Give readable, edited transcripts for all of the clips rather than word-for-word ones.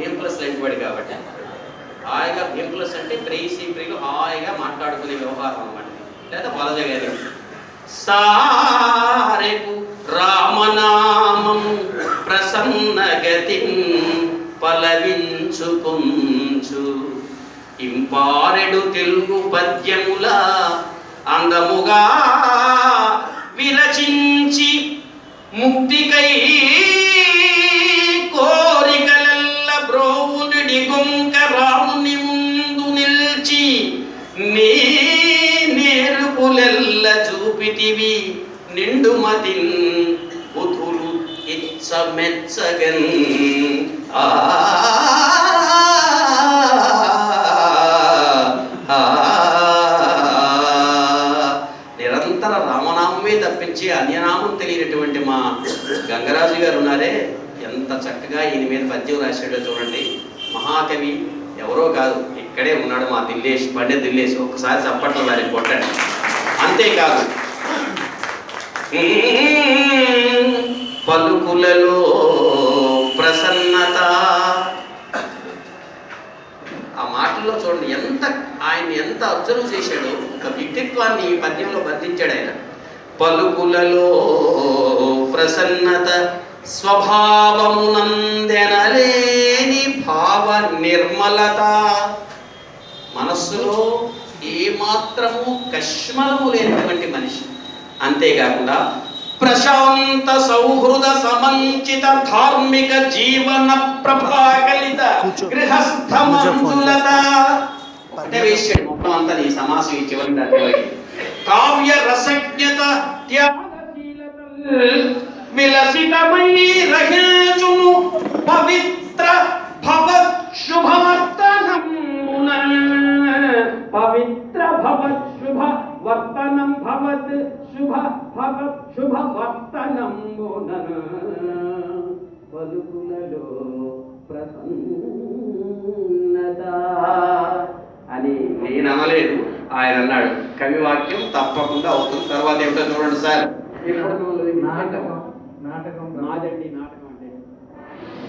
Bhim plus లాంటివాడు కాబట్టి హాయిగా భీమ్ ప్లస్ అంటే ప్రేయసీ ప్రియులు హాయిగా మాట్లాడుకునే వ్యవహారం అన్నమాట. లేదా వలజ గారి సారెకు రామనామం ప్రసన్నగతి పలవించుకుంచు ఇంపారెడు తెలుగు పద్యముల అందముగా విరచించి ముక్తికై కోరికలెల్ల బ్రోవునుడి గొంక రాముని ముందు నిల్చి నీ నేర్పులెల్ల చూపితివి నిండుమతిన్ బుధులు ఇచ్చమెచ్చగన్ నిరంతర రామనామమే తప్పించి అన్యనామం తెలియనటువంటి మా గంగరాజు గారు ఉన్నారే, ఎంత చక్కగా ఈయన మీద పద్యం రాశాడో చూడండి. మహాకవి ఎవరో కాదు, ఇక్కడే ఉన్నాడు మా దిల్లేష్, పండిత్ దిల్లేష్. ఒక్కసారి చప్పట్లు వారికి కొట్టండి. అంతేకాదు పలుకులలో ప్రసన్నత, ఆ మాటల్లో చూడండి ఆయన ఎంత అబ్జర్వ్ చేశాడో, ఒక వ్యక్తిత్వాన్ని ఈ పద్యంలో బంధించాడు ఆయన. పలుకులలో ప్రసన్నత స్వభావమునందెనలేని భావ నిర్మలత, మనస్సులో ఏమాత్రము కష్మలము లేనటువంటి మనిషి. అంతేకాకుండా ప్రశాంత సౌహృద సమంచిత ధార్మిక జీవన ప్రభాకలిత గృహస్థ మంజులత. ఒకటే వేసాడు మొత్తం అంతా ఈ సమాసం ఈ చివరి దాంట్లోకి. కావ్య రసజ్ఞత త్యాగశీలత విలసితమై రహించును పవిత్ర భవత్ శుభవర్తనమున, పవిత్ర భవత్ శుభ వర్తనం భవత్ శుభ భవత్ శుభ వర్తనమున, పలుకులలో ప్రసన్నత అని నేను అనలేదు, ఆయన అన్నాడు. కవి వాక్యం తప్పకుండా అవుతుంది. తర్వాత ఏమిటో చూడండి సార్. నాటకం నాదండి, నాటకం అంటే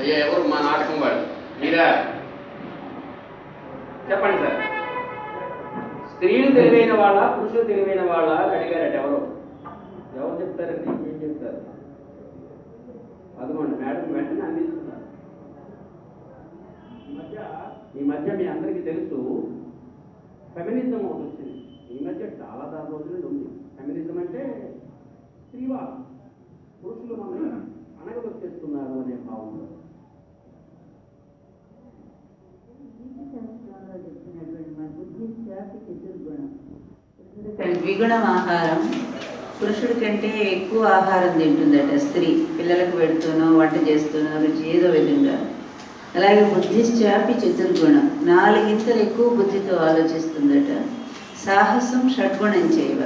అయ్యా ఎవరు మా నాటకం వాడు మీరా? చెప్పండి సార్. స్త్రీలు తెలివైన వాళ్ళ పురుషులు తెలివైన వాళ్ళ అడిగారట. ఎవరు చెప్తారండి? ఏం చెప్తారు? అదిగోండి మేడం వెంటనే అందిస్తున్నారు. ఈ మధ్య మీ అందరికీ తెలుసు ఫెమినిజం ఒకటి వచ్చింది. ఈ మధ్య చాలా రోజులు ఉంది. ఫెమినిజం అంటే స్త్రీవాదం, పురుషులు మన అనగదొక్కేస్తున్నారు అనే భావంలో. ద్విగుణం ఆహారం, పురుషుడి కంటే ఎక్కువ ఆహారం తింటుందట స్త్రీ. పిల్లలకు పెడుతూనో వంట చేస్తూనో రుచి ఏదో విధంగా. అలాగే బుద్ధిశ్చాపి చతుర్గుణం, 4 ఇంతలు ఎక్కువ బుద్ధితో ఆలోచిస్తుందట. సాహసం షడ్గుణం చేయవ,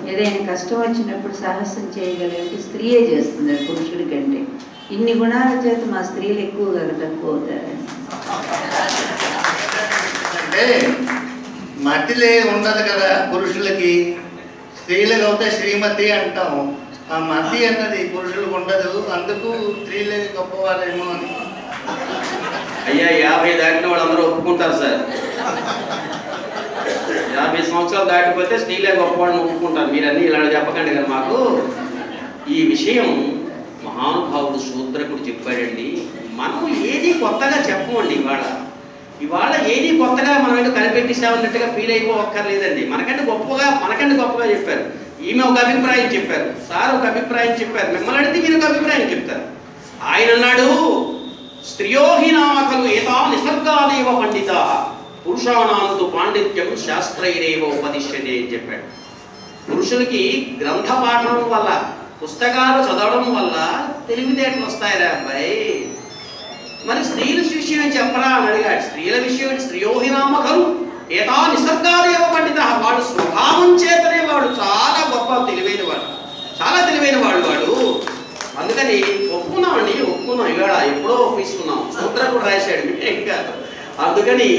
ఏదైనా కష్టం వచ్చినప్పుడు సాహసం చేయగలిగితే స్త్రీయే చేస్తుంది పురుషుడి కంటే. ఇన్ని గుణాల చేత మా స్త్రీలు ఎక్కువగా తక్కువ అవుతారని. అంటే మతిలే ఉండదు కదా పురుషులకి, స్త్రీలకు అవుతే శ్రీమతి అంటాం. ఆ మతి అన్నది పురుషులకు ఉండదు, అందుకు స్త్రీలే గొప్పవారేమో అని. అయ్యా 50 దాటిన వాళ్ళందరూ ఒప్పుకుంటారు సార్. 50 సంవత్సరాలు దాటిపోతే స్త్రీలే గొప్పవాళ్ళని ఒప్పుకుంటారు. మీరన్నీ ఇలా చెప్పకండి కదా మాకు. ఈ విషయం మహానుభావుడు శూద్రకుడు చెప్పాడండి. మనం ఏది కొత్తగా చెప్పమండి. ఇవాళ ఏది కొత్తగా మనం ఏంటో కనిపెట్టిస్తామన్నట్టుగా ఫీల్ అయిపోవక్కర్లేదండి. మనకంటే గొప్పగా చెప్పారు. ఈమె ఒక అభిప్రాయం చెప్పారు, సార్ ఒక అభిప్రాయం చెప్పారు, మిమ్మల్ని అడిగితే మీరు ఒక అభిప్రాయం చెప్తారు. ఆయన అన్నాడు, స్త్రియోహినాకలు ఏతా నిసర్గాదేవ పండిత పురుషానాంతు పాండిత్యం శాస్త్రైరేవ ఉపదిశ్యతే అని చెప్పాడు. పురుషులకి గ్రంథ పాఠనం వల్ల, పుస్తకాలు చదవడం వల్ల తెలివితేటలు వస్తాయిరా అబ్బాయి. మరి స్త్రీల విషయం చెప్పరా అని అడిగాడు. స్త్రీల విషయం స్త్రియోహినామకలు ఏతా నిసర్గాదేవ పండిత, వాడు స్వభావం చేతనే వాడు చాలా గొప్ప తెలివైన వాడు. అందుకని ఒప్పుకున్నామండి. ఇవాళ ఎప్పుడో ఒప్పిస్తున్నాం. సూత్రకుడు రాశాడు ఇంకా. అందుకని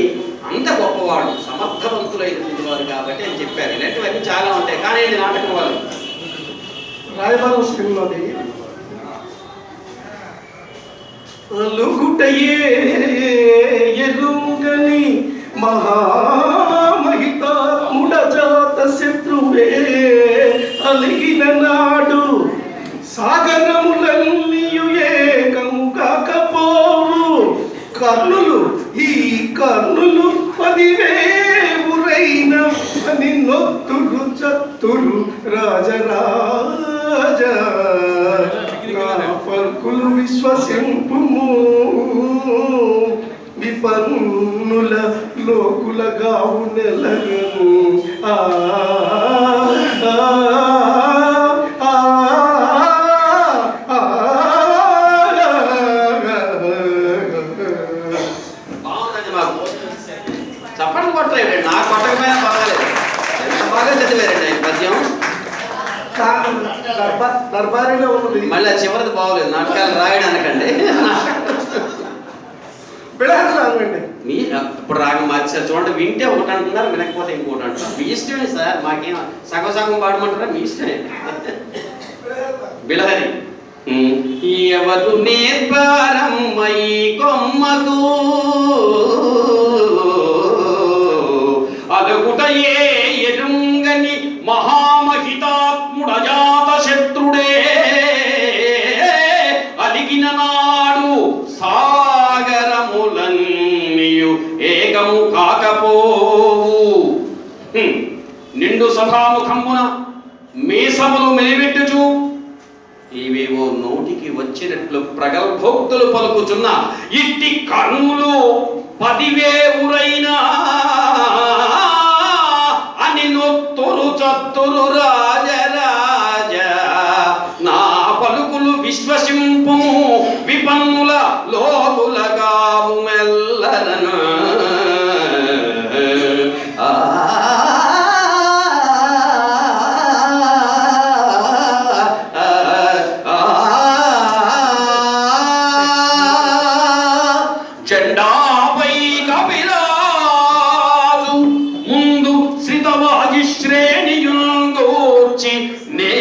అంత గొప్పవాడు, సమర్థవంతులైనటువంటి వారు కాబట్టి అని చెప్పారు. ఇలాంటివన్నీ చాలా ఉంటాయి. కానీ ఇది నాటకం వాళ్ళు రాయబారం స్కూల్లోని అలుగుటయే మహామహితాత్ముడ జాత శత్రువే అలిగిన నాడు సాగరములన్నీయు ఏకము కాకపోవు. కర్ణులు ఈ కర్ణులు 10,000 అని నొత్తులు చత్తులు రాజరాజా. నా పలుకులు విశ్వసింపుము, విపన్నుల లోకుల గావు నెలగను. చప్పట్లు కొట్టలేదు, నాకు కొట్టకపోయినా పర్వాలేదు. ఎంత బాగా చదివారండి ఆయన పద్యం. దర్బారీలో ఉన్నది. మళ్ళీ చివరిది బాగోలేదు, నాటకాలు రాయడానికండి. మీ ఇప్పుడు రాగం మార్చారు చూడండి. వింటే ఒకటి అంటున్నారు, వినకపోతే ఇంకోటి అంటున్నారు. మీ ఇష్టమే సార్, మాకేం సగం సగం పాడమంటారా? మీ ఇష్టమే. బిలహరి. ఎవరు నేర్పారమ్మై కొమ్మకు అదొకటయే ఎరుంగని మహామహితాత్ముడ జాత శత్రుడే అలిగిన నాడు సాగరములన్నీయు ఏకము కాకపోవు. నిండు సభాముఖమున మీసములు మెలివెట్టుచు ఇవేవో నోటికి వచ్చినట్లు ప్రగల్భోక్తులు పలుకుచున్న ఇట్టి కర్ణులు 10,000 అని నొత్తురు చత్తురు రాజరాజ. నా పలుకులు విశ్వసింపు, విపన్నుల లోకులగావు మెల్లరను. జెండాపై కపిరాజు ముందు శ్రితవాజి శ్రేణియుంగూర్చి నే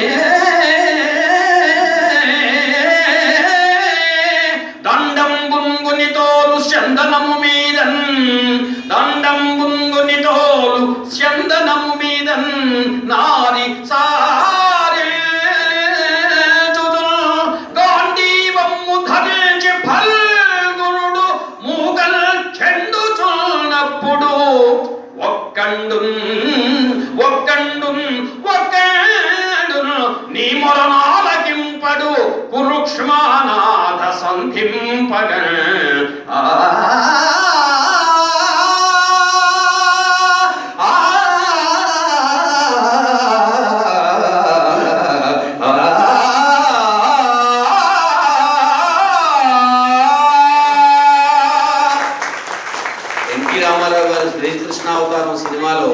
దండం బుంగుని తోలు చందనము మీదన్, దండం బుంగుని తోలు చందనము మీదన్ నారి సారి గాంధీవమ్ము ధరించి ఫల్గునుడు మూగల్ చెండుచున్నప్పుడు ఒక్కండున్ నీ మొరనాలకింపడు కురుక్ష్మానాథ సంధింపగ. ఎన్టీ రామారావు గారు శ్రీకృష్ణావతారం సినిమాలో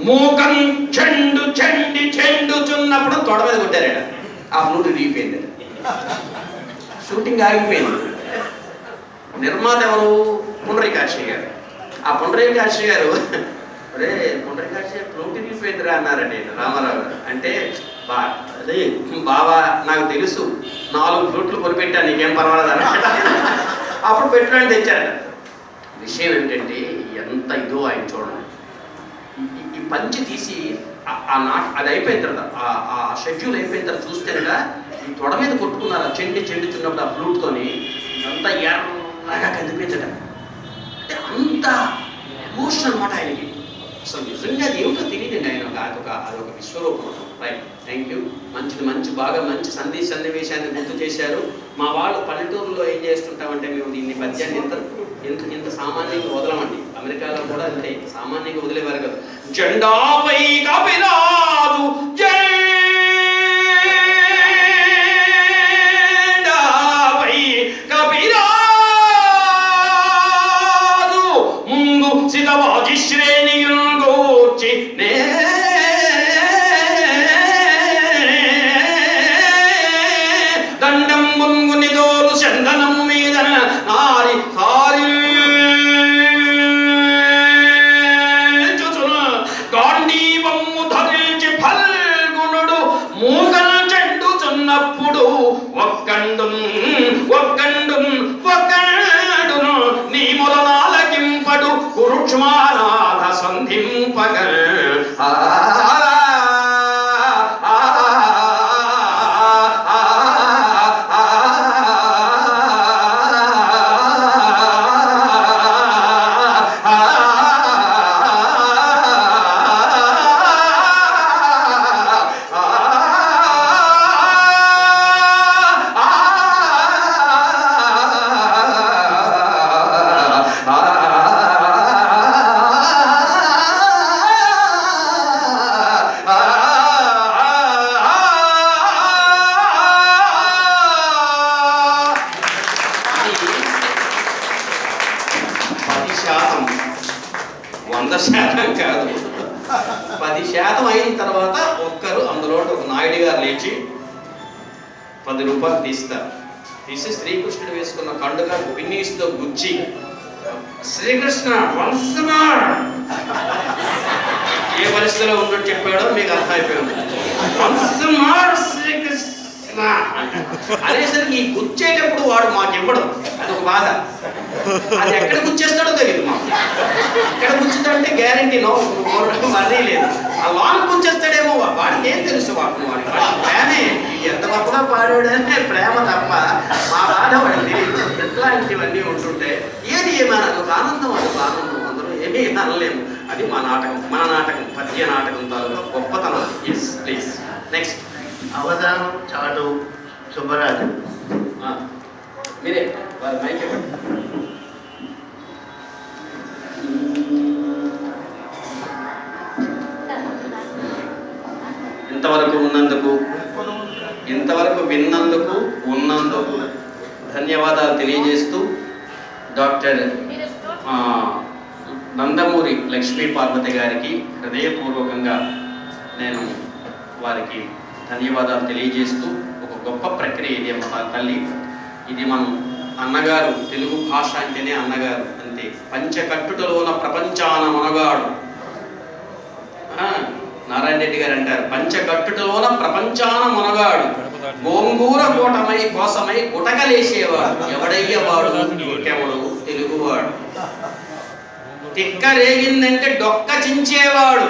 మూకం చెండుచున్నప్పుడు తొడ మీద కొట్టారట. ఆ ఫ్లూట్ రీపోయింది, షూటింగ్ ఆగిపోయింది. నిర్మాత ఎవరు? పుండరీకాక్షి గారు. ఆ పుండరీకాక్షి గారు అరే పుండరీకాక్షి ఫ్లూట్ రీపోయిందిరా అన్నారండి రామారావు గారు. అంటే అదే బాబా నాకు తెలుసు, 4 ఫ్లూట్లు కొనిపెట్టా, నీకేం పర్వాలేదు అన్నమాట. అప్పుడు పెట్టుబడి తెచ్చారట. విషయం ఏంటంటే ఎంత ఇదో ఆయన చూడండి. ఈ పంచి తీసి అది అయిపోయిన తర్వాత ఆ షెడ్యూల్ అయిపోయిన తర్వాత చూస్తేనట ఈ తొడ మీద కొట్టుకున్నారు. ఆ చెండుచున్నప్పుడు ఆ ఫ్లూట్తోని అంతా ఎర్రగా కదిపోయిందట. అంటే అంత ఎమోషన్ అనమాట ఆయనకి. అసలు నిజంగా అది ఏమిటో తెలియదండి. ఆయన అదొక విశ్వరూపం. Right, thank you. మంచి బాగా మంచి సన్నివేశాన్ని గుర్తు చేశారు. మా వాళ్ళు పల్లెటూరులో ఏం చేస్తుంటామంటే మేము దీన్ని పద్యాన్ని ఇంత సామాన్యంగా వదలమండి. అమెరికాలో కూడా అంతే సామాన్యంగా వదిలేవారు కదా. జెండాపై కపిరాజు జెండాపై కపిరాజు ముందు సితవాజి శ్రేణియుంగూర్చి నే దండం బుంగుని తోలు చందనము మీద నారి సారి గాంధీవమ్ము ధరించి ఫల్ అది 10%, 100% కాదు. 10% అయిన తర్వాత ఒక్కరు అందులో ఒక నాయుడు గారు లేచి 10 రూపాయలు తీస్తారు. తీసి శ్రీకృష్ణుడు వేసుకున్న కండుగా పిన్నీస్తో గుచ్చి, శ్రీకృష్ణ వన్స్ మోర్, ఏ పరిస్థితిలో ఉన్నట్టు చెప్పాడో మీకు అర్థమైపోయింది. వన్స్ మోర్ శ్రీకృష్ణ అనేసరికి ఈ గుచ్చేటప్పుడు వాడు మాకు ఇవ్వడం అదొక బాధ. అది ఎక్కడ గుచ్చేస్తాడో తెలియదు మాకు. ఎక్కడ గుచ్చుతాడంటే గ్యారంటీ నో, మరీ లేదు. ఆ లాంగ్ గుచ్చేస్తాడేమో, వాడికి ఏం తెలుసు? వాడు ప్రేమే ఎంత గొప్పగా పాడాడనే ప్రేమ తప్ప మా బాధ వాడికి తెలియదు. ఇట్లాంటివన్నీ ఉంటుంటే ఏది ఏమైనా అదొక ఆనందం, అదొక ఆనందం. అందులో ఏమీ అనలేము. అది మా నాటకం, మన నాటకం, పద్య నాటకం తాలూకా గొప్పతనం. Yes please. నెక్స్ట్ అవధానం చాటు సుబ్బరాజు. మీరే మైక్ ఇవ్వండి. ఇంతవరకు విన్నందుకు ఉన్నందుకు ధన్యవాదాలు తెలియజేస్తూ డాక్టర్ నందమూరి లక్ష్మీ పార్వతి గారికి హృదయపూర్వకంగా నేను వారికి ధన్యవాదాలు తెలియజేస్తూ, ఒక గొప్ప ప్రక్రియ ఇది మా తల్లి. ఇది మనం అన్నగారు, తెలుగు భాష అంటేనే అన్నగారు అంతే. పంచకట్టుటలోన ప్రపంచాన మనగాడు, నారాయణ రెడ్డి గారు అంటారు, పంచకట్టుటలోన ప్రపంచాన మనగాడు, గోంగూర కోసమై గుటకలేసేవాడు, ఎవడయ్యవాడు ఇంకెవడు తెలుగువాడు, తిక్క రేగిందంటే డొక్క చించేవాడు,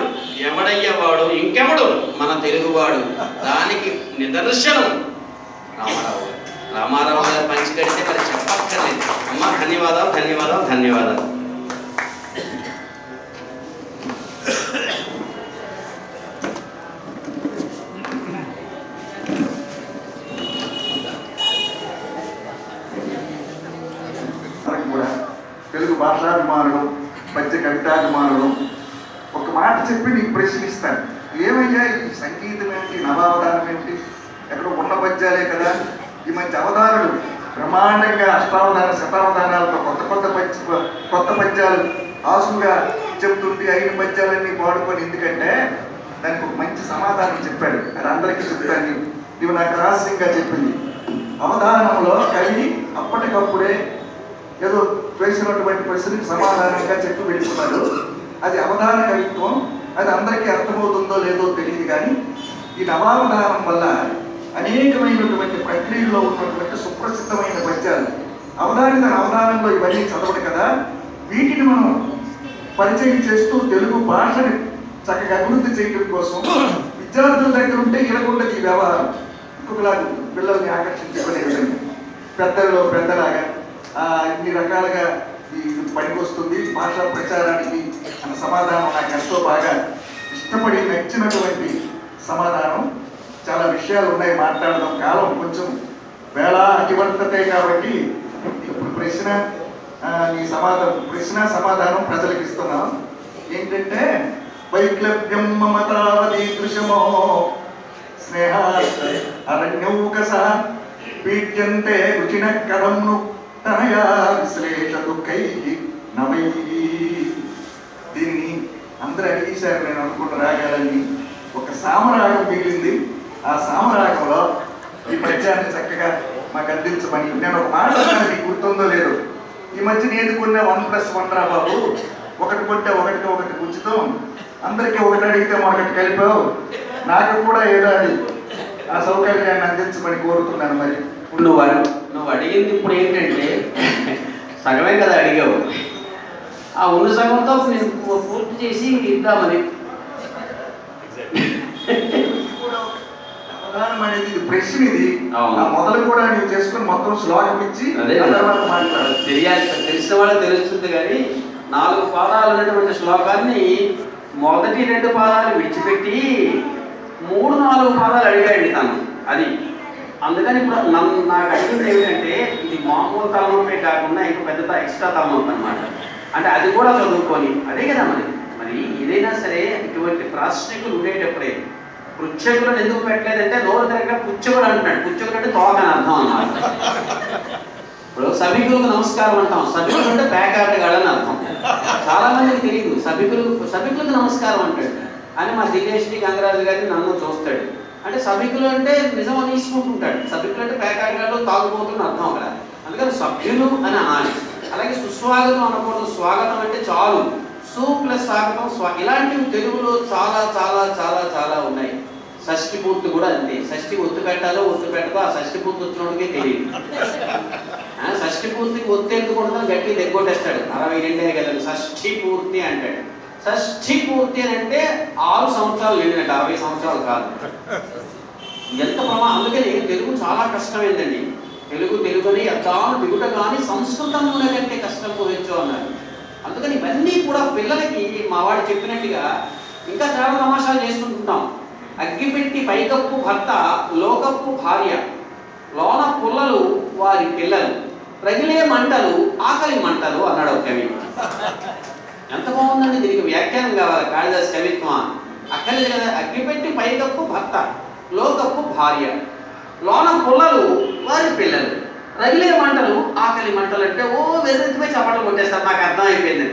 ఎవడయ్యవాడు ఇంకెవడు మన తెలుగువాడు. దానికి నిదర్శనం రామారావు గారు. రామారావు గారు పంచి కడితే మరి చెప్పక్కర్లేదు. అమ్మా ధన్యవాదాలు, ధన్యవాదాలు, ధన్యవాదాలు. తెలుగు భాషాభిమానులు, పద్య కవితాభిమానులు ఒక మాట చెప్పి నీకు ప్రశ్నిస్తాను. ఏమయ్యా ఈ సంగీతం ఏమిటి, నవావధానం ఏమిటి, ఎక్కడ ఉన్న పద్యాలే కదా. ఈ మంచి అవధానులు బ్రహ్మాండంగా అష్టావధాన శతావధానాలతో కొత్త పద్యాలు ఆసుగా చెప్తుంటే అయిన పద్యాలన్నీ పాడుకొని, ఎందుకంటే దానికి ఒక మంచి సమాధానం చెప్పాడు. అది అందరికీ చెప్తాను. నీవు నాకు రహస్యంగా చెప్పింది. అవధానంలో కవి అప్పటికప్పుడే ఏదో వేసినటువంటి ప్రశ్నకి సమాధానంగా చెప్పి వెళ్ళిపోతాడు. అది అవధాన కవిత్వం. అది అందరికీ అర్థమవుతుందో లేదో తెలియదు. కానీ ఈ నవావధానం వల్ల అనేకమైనటువంటి ప్రక్రియల్లో ఉన్నటువంటి సుప్రసిద్ధమైన పద్యాలు అవధానంలో ఇవన్నీ చదవడు కదా. వీటిని మనం పరిచయం చేస్తూ తెలుగు భాషని చక్కగా అభివృద్ధి చేయడం కోసం విద్యార్థుల దగ్గర ఉంటే ఇలాగుండదు ఈ వ్యవహారం. ఇంకొకలాగా పిల్లల్ని ఆకర్షించుకునే విధంగా పెద్దల్లో పెద్దలాగా ఇన్ని రకాలుగా ఈ పనికి వస్తుంది. భాషా ప్రచారానికి అన్న సమాధానం నాకు ఎంతో బాగా ఇష్టపడి నచ్చినటువంటి సమాధానం. చాలా విషయాలు ఉన్నాయి మాట్లాడడం, కాలం కొంచెం వేళ అతివర్తతే కాబట్టి ఇప్పుడు ప్రశ్న సమాధానం ప్రజలకు ఇస్తున్నాం. ఏంటంటే వైక్లభ్యం మమతావతి దృశ్యమో స్నేహ అరణ్యౌకస పీడ్యంతే రుచిన కథంను తనయా విశ్లేష దుఃఖై నవై. దీన్ని అందరూ అడిగేశారు. నేను అనుకున్న రాగాలని ఒక సామరాగం మిగిలింది. ఆ సామరాగంలో ఈ పద్యాన్ని చక్కగా మాకు అందించమని నేను ఒక మాట మీకు గుర్తుందో లేదు. ఈ మధ్య నేను కొన్న 1+1 రా బాబు, ఒకటి కొంటే ఒకటి ఉచితం, అందరికీ ఒకటి అడిగితే ఒకటి కలిపావు, నాకు కూడా ఏదో ఆ సౌకర్యాన్ని అందించమని కోరుతున్నాను. మరి నువ్వు అడిగింది ఇప్పుడు ఏంటంటే సగమే కదా అడిగావు. ఆ ఉన్న సగంతో నేను పూర్తి చేసి ఇద్దామని. అవధానం అనేది ఇది ప్రశ్న. ఇది మొదలు కూడా నువ్వు చేసుకుని మొత్తం శ్లోకం ఇచ్చి తెలియాలి. తెలిసిన వాళ్ళకి తెలుస్తుంది. కానీ 4 పాదాలు ఉన్నటువంటి శ్లోకాన్ని మొదటి 2 పాదాలు విడిచిపెట్టి 3-4 పాదాలు అడిగాడు తను. అది అందుకని ఇప్పుడు నాకు అడిగింది ఏమిటంటే ఇది మామూలు తలనొప్పే కాకుండా ఇంకో పెద్ద ఎక్స్ట్రా తలనొప్పి అనమాట. అంటే అది కూడా చదువుకొని అదే కదా మరి ఏదైనా సరే ఇటువంటి ప్రాశ్నికులు ఉండేటప్పుడే పృచ్ఛకులను ఎందుకు పెట్టలేదంటే నోరు తిరగక పుచ్చకుడు అంటున్నాడు. పుచ్చకుడు అంటే తోక అని అర్థం అన్నమాట. ఇప్పుడు సభికులకు నమస్కారం అంటాం. సభికులు అంటే ప్యాకాటగాడని అర్థం. చాలా మందికి తెలియదు. సభికులకు నమస్కారం అంటాడు అని మా దినేష్ని గంగరాజు గారిని నన్ను చూస్తాడు. అంటే సభికులు అంటే నిజం తీసుకుంటుంటాడు. సభికులు అంటే ప్యాకాటగాడు తాగుబోతున్న అర్థం అక్కడ. అందుకని సభ్యులు అని అనాలి. అలాగే సుస్వాగతం అనకూడదు. స్వాగతం అంటే చాలు. సు ప్లస్ స్వాగతం ఇలాంటివి తెలుగులో చాలా చాలా చాలా చాలా ఉన్నాయి. షష్ఠి పూర్తి కూడా అంతే. షష్ఠి ఒత్తు పెట్టాలో ఒత్తు పెట్టదో ఆ షష్ఠి పూర్తి వచ్చినోడికే తెలియదు. షష్ఠి పూర్తికి ఒత్తు ఎందుకు కొడతాను గట్టి ఎగ్గొట్టేస్తాడు. 62 కదా షష్ఠి పూర్తి అంటాడు. షష్ఠి పూర్తి అని అంటే 6 సంవత్సరాలు వెళ్ళినట్టు, 60 సంవత్సరాలు కాదు. ఎంత అందుకని తెలుగు చాలా కష్టమైందండి. తెలుగుని అర్థాలు దిగుట కానీ సంస్కృతంలోనే కంటే కష్టం పోయొచ్చు అన్నారు. అందుకని ఇవన్నీ కూడా పిల్లలకి మా వాడు చెప్పినట్టుగా ఇంకా చాలా తమాషాలు చేస్తుంటాం. అగ్గిపెట్టి పైకప్పు భర్త, లోకప్పు భార్య, లోన పుల్లలు వారి పిల్లలు, రగిలే మంటలు ఆకలి మంటలు అన్నాడు ఒక కవి. ఎంత బాగుందండి. దీనికి వ్యాఖ్యానం కావాలి. కాళిదాస్ కవిత్వం అక్కర్లేదు కదా. అగ్గిపెట్టి పైకప్పు భర్త, లోకప్పు భార్య, లోన పుల్లలు వారి పిల్లలు, రగిలే మంటలు ఆకలి మంటలు అంటే వెర్రెత్తిపోయి చప్పట్లు కొట్టేస్తారు. నాకు అర్థం అయిపోయింది.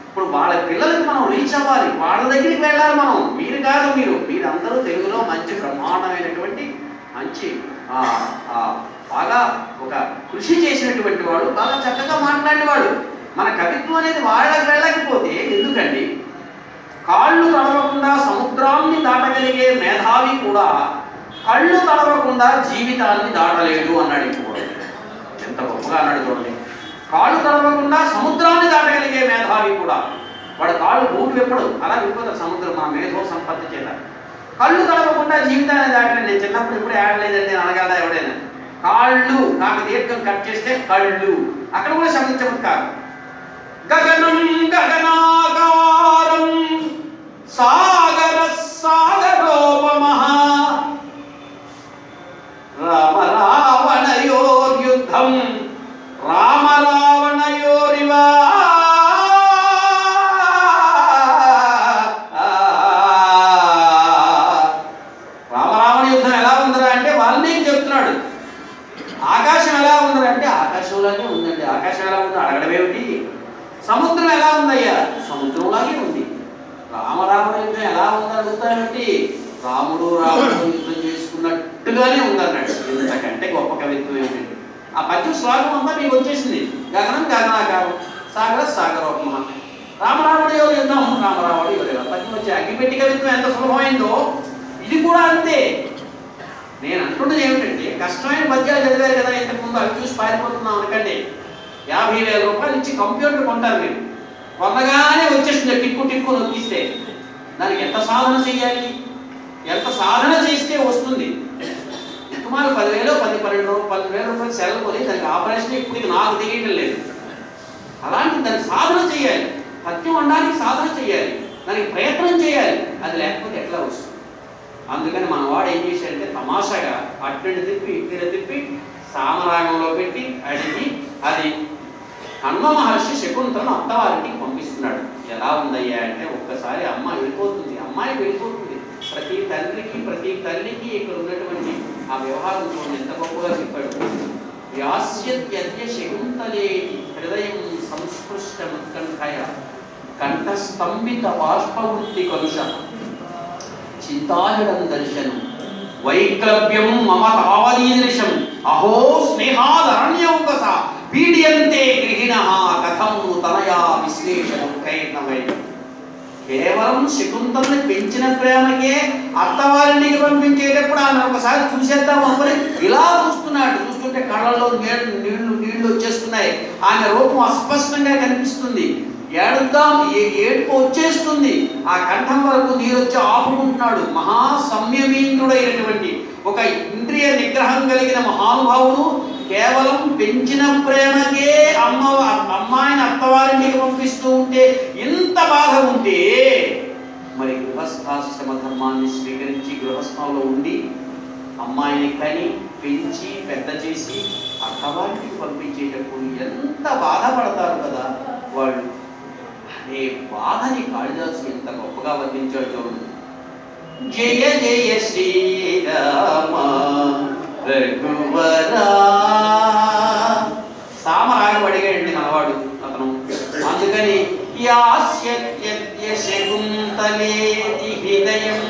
ఇప్పుడు వాళ్ళ పిల్లలకి మనం రీచ్ అవ్వాలి. వాళ్ళ దగ్గరికి వెళ్ళాలి మనం. మీరు కాదు, మీరందరూ తెలుగులో మంచి బ్రహ్మాండమైనటువంటి మంచి బాగా ఒక కృషి చేసినటువంటి వాడు, బాగా చక్కగా మాట్లాడేవాడు. మన కవిత్వం అనేది వాళ్ళకి వెళ్ళకపోతే ఎందుకండి? కాళ్ళు తడవకుండా సముద్రాన్ని దాటగలిగే మేధావి కూడా కళ్ళు తడవకుండా జీవితాన్ని దాటలేడు అన్నాడు. ఇప్పుడు ఎంత గొప్పగా అన్నాడు చూడండి. కాళ్ళు తడవకుండా సముద్రాన్ని దాటగలిగే మేధావి కూడా, వాడు కాళ్ళు భూమి విప్పడు, అలా విప్పదు సముద్రం మా మేధో సంపత్తి చేత. కళ్ళు తడవకుండా జీవితాన్ని దాటలేదు. నేను చిన్నప్పుడు ఎప్పుడు ఆడలేదండి అనగలదా ఎవడైనా? కాళ్ళు నాకు దీర్ఘం కట్ చేస్తే కళ్ళు, అక్కడ కూడా శబ్ద చమత్కారం. గగనం గగనాకారం సాగర సాగరోపమః రామ రావణయోర్యుద్ధం రామ రావణయోరివా. రామ రావణ యుద్ధం ఎలా ఉందరా అంటే వాల్మీకి చెప్తున్నాడు. ఆకాశం ఎలా ఉందరా అంటే ఆకాశంలాగే ఉందండి. ఆకాశం ఎలా ఉందో అడగడం ఏమిటి? సముద్రం ఎలా ఉందయ్యా? సముద్రంలాగే ఉంది. రామరావణ యుద్ధం ఎలా ఉందని అడుగుతానంటే రాముడు రావణుడు యుద్ధం చేసుకున్నట్టుగానే ఉందన్నాడు. ఎందుకంటే గొప్ప కవిత్వం ఏమిటండి? ఆ పద్యం శ్లోకం అంతా మీకు వచ్చేసింది. గగనం గగనాకారం సాగర సాగరోపమః రామరావణ యుద్ధం రామరావణ యుద్ధం పద్యం వచ్చే. అగ్గిపెట్టి కవిత్వం ఎంత సులభమైందో ఇది కూడా అంతే. నేను అంటున్నది ఏమిటంటే కష్టమైన పద్యాలు చదివారు కదా ఇంతకుముందు, అవి చూసి పారిపోతున్నాం అనకండి. 50,000 రూపాయలు ఇచ్చి కంప్యూటర్ కొంటారు మీరు. కొనగానే వచ్చేస్తుంది టిక్కు టిక్కు నొక్కిస్తే. దానికి ఎంత సాధన చేయాలి? ఎంత సాధన చేస్తే వస్తుంది? సుమారు 10,000 10,000 రూపాయలు సెలవు కొని దానికి ఆపరేషన్ ఇప్పుడు నాకు తెలియటం లేదు. అలాంటి దానికి సాధన చేయాలి. పద్యం అనడానికి సాధన చేయాలి, దానికి ప్రయత్నం చేయాలి. అది లేకపోతే ఎట్లా వస్తుంది? అందుకని మన వాడు ఏం చేశాడంటే తమాషాగా అట్టడి తిప్పి ఇక్కడ తిప్పి సామరాగంలో పెట్టి అడిగి అది హనుమ మహర్షి శకుంతలను అత్తవారికి పంపిస్తున్నాడు. ఎలా ఉందయ్యా అంటే ఒక్కసారి అమ్మ వెళ్ళిపోతుంది, అమ్మాయి వెళ్ళిపోతుంది. ప్రతి తండ్రికి ప్రతి తల్లికి ఇక్కడ ఉన్నటువంటి ఆ వ్యవహారం చూడండి ఎంత గొప్పగా చెప్పాడు. వ్యాస్యద్య శకుంతలేని హృదయం సంస్పృష్ట ముత్కంఠయ కంఠస్తంభిత బాష్పవృత్తి కలుష చింతాయుడం దర్శనం వైక్లవ్యం మమ తావదీదృశం అహో స్నేహాదరణ్యౌకస పీడ్యంతే గృహిణః కథం తనయా విశ్లేషణకైర్నవై. కేవలం శకుంతల్ని పెంచిన ప్రేమకే అత్తవారింటికి పంపించేటప్పుడు ఆమె ఒకసారి చూసేద్దాం అనుకుని ఇలా చూస్తున్నాడు. చూస్తుంటే కళ్ళల్లో నీళ్లు వచ్చేస్తున్నాయి. ఆమె రూపం అస్పష్టంగా కనిపిస్తుంది. ఏడుద్దాం ఏడుపు వచ్చేస్తుంది. ఆ కంఠం వరకు నీరు వచ్చి ఆపుకుంటున్నాడు. మహా సంయమీంద్రుడైనటువంటి ఒక ఇంద్రియ నిగ్రహం కలిగిన మహానుభావుడు కేవలం పెంచిన ప్రేమకే అమ్మాయిని అత్తవారింటికి పంపిస్తూ ఉంటే ఇంత బాధ ఉంటే మరి గృహస్థాశ్రమ ధర్మాన్ని స్వీకరించి గృహస్థంలో ఉండి అమ్మాయిని కని పెంచి పెద్ద చేసి అత్తవారింటికి పంపించేటప్పుడు ఎంత బాధపడతారు కదా వాళ్ళు. అనే బాధని కాళిదాసు ఎంత గొప్పగా వర్ణించాడు చూడండి. జయ జయ శ్రీరామ రఘువరా. అడిగాడండి మనవాడు అతను. అందుకని యాస్యత్యద్య శకుంతలేతి హృదయం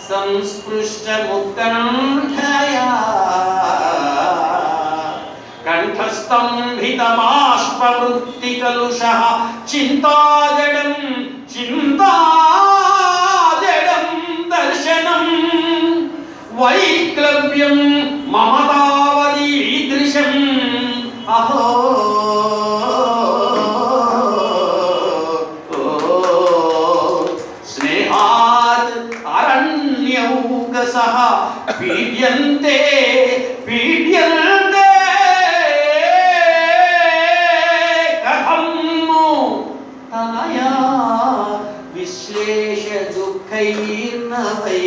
సంస్పృష్టముత్కంఠయా కంఠస్తంభిత బాష్పవృత్తి కలుషః చింతాజడం దర్శనం వైక్లవ్యం మమతావదీదృశం అహో స్నేహాత్ అరణ్యౌకసః పీడ్యంతే కథం తనయా విశ్లేష దుఃఖైర్నవై.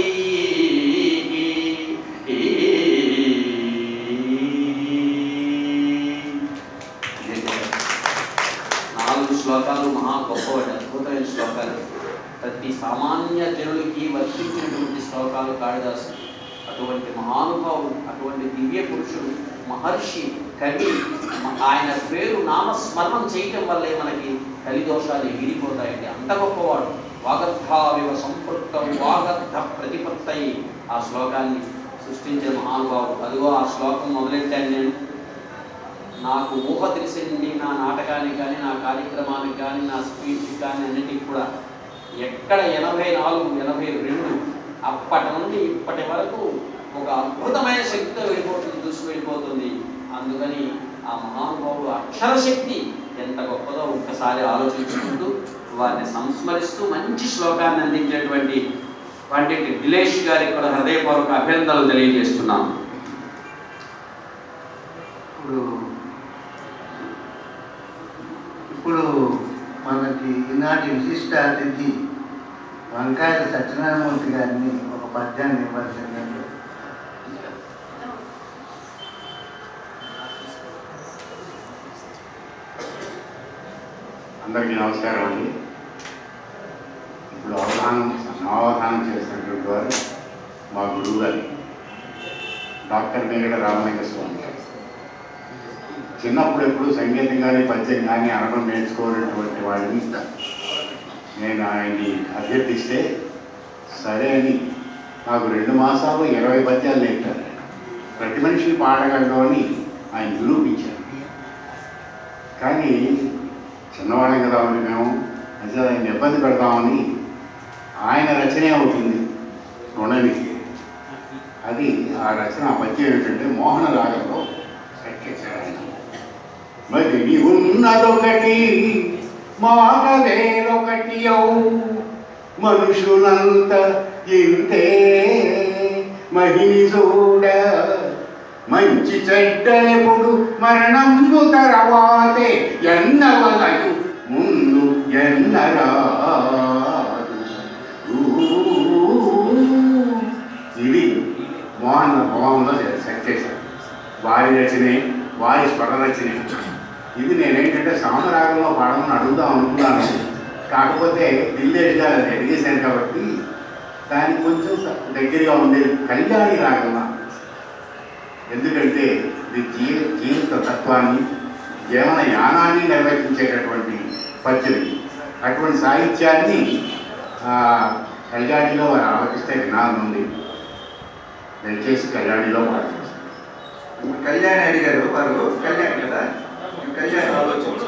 4 శ్లోకాలు మహా గొప్పవాడు, అద్భుతమైన శ్లోకాలు. ప్రతి సామాన్య జనులకి వర్తించినటువంటి శ్లోకాలు కాళిదాసు. అటువంటి మహానుభావుడు, అటువంటి దివ్య పురుషుడు, మహర్షి, కవి. ఆయన పేరు నామస్మరణం చేయటం వల్లే మనకి కలిదోషాలు ఎగిరిపోతాయండి. అంత గొప్పవాడు. వాగర్థావివ సంపృక్తం వాగర్థ ప్రతిపత్తయి ఆ శ్లోకాన్ని సృష్టించిన మహానుభావుడు. అదిగో ఆ శ్లోకం మొదలెట్టాను నేను. నాకు ఊహ తెలిసింది నా నాటకానికి కానీ, నా కార్యక్రమానికి కానీ, నా స్పీచ్ కానీ అన్నిటికీ కూడా ఎక్కడ 84, 82 అప్పటి నుండి ఇప్పటి వరకు ఒక అద్భుతమైన శక్తితో వెళ్ళిపోతుంది. అందుకని ఆ మహానుభావుడు అక్షరశక్తి ఎంత గొప్పదో ఒక్కసారి ఆలోచించుకుంటూ వారిని సంస్మరిస్తూ మంచి శ్లోకాన్ని అందించేటువంటి పండిట్ దిలేష్ గారికి కూడా హృదయపూర్వక అభినందనలు తెలియజేస్తున్నాం. ఇప్పుడు మనకి ఈనాటి విశిష్ట అతిథి వంకాయల సత్యనారాయణమూర్తి గారిని ఒక పద్యాన్ని ఇవ్వాల్సిందండి. అందరికీ నమస్కారం అండి. ఇప్పుడు నవావధానం చేసినటువంటి వారు మా గురువు గారు డాక్టర్ మేగడ రామలింగ స్వామి గారు. చిన్నప్పుడు ఎప్పుడు సంగీతం కానీ పద్యం కానీ అనడం నేర్చుకోవాలన్నటువంటి వాడిని నేను ఆయన్ని అభ్యర్థిస్తే సరే అని నాకు 2 మాసాలు 20 పద్యాలు నేర్పారు. ప్రతి మనిషిని పాడగలడు అని ఆయన నిరూపించారు. కానీ చిన్నవాళ్ళం కదా అని మేము అసలు ఆయన ఇబ్బంది పెడతామని ఆయన రచనే అవుతుంది రుణనికి. అది ఆ రచన ఆ పద్యం ఏంటంటే మోహన రాగంలో కట్టేశారు ఆయన. మదిని ఉన్నదొకటి మాట వేరొకటి మనుషులంత ఇంతే మహిని చూడ మంచి చెడ్డలెప్పుడు మరణము తర్వాతే ఎన్నవలయు ముందు ఎన్నరాదు. ఇది మోహన్ భవన్లో సెట్ చేశారు. వారి రచనే, వారి స్వర రచనే. ఇది నేనేంటంటే సామరాగంలో పాడమని అడుగుదాం అనుకున్నాను. కాకపోతే దిల్లేష్ గారు అది అడిగేశాను కాబట్టి దానికి కొంచెం దగ్గరగా ఉండేది కళ్యాణి రాగంలో. ఎందుకంటే ఇది జీవిత తత్వాన్ని, జీవన యానాన్ని నిర్వహించేటటువంటి పద్యం. అటువంటి సాహిత్యాన్ని కళ్యాణిలో వారు ఆలోచిస్తే వినాలనుంది. దయచేసి కళ్యాణిలో పాడుతుంది. కళ్యాణి అడిగారు వారు, కళ్యాణి కదా, కళ్యాణి ఆలోచించు.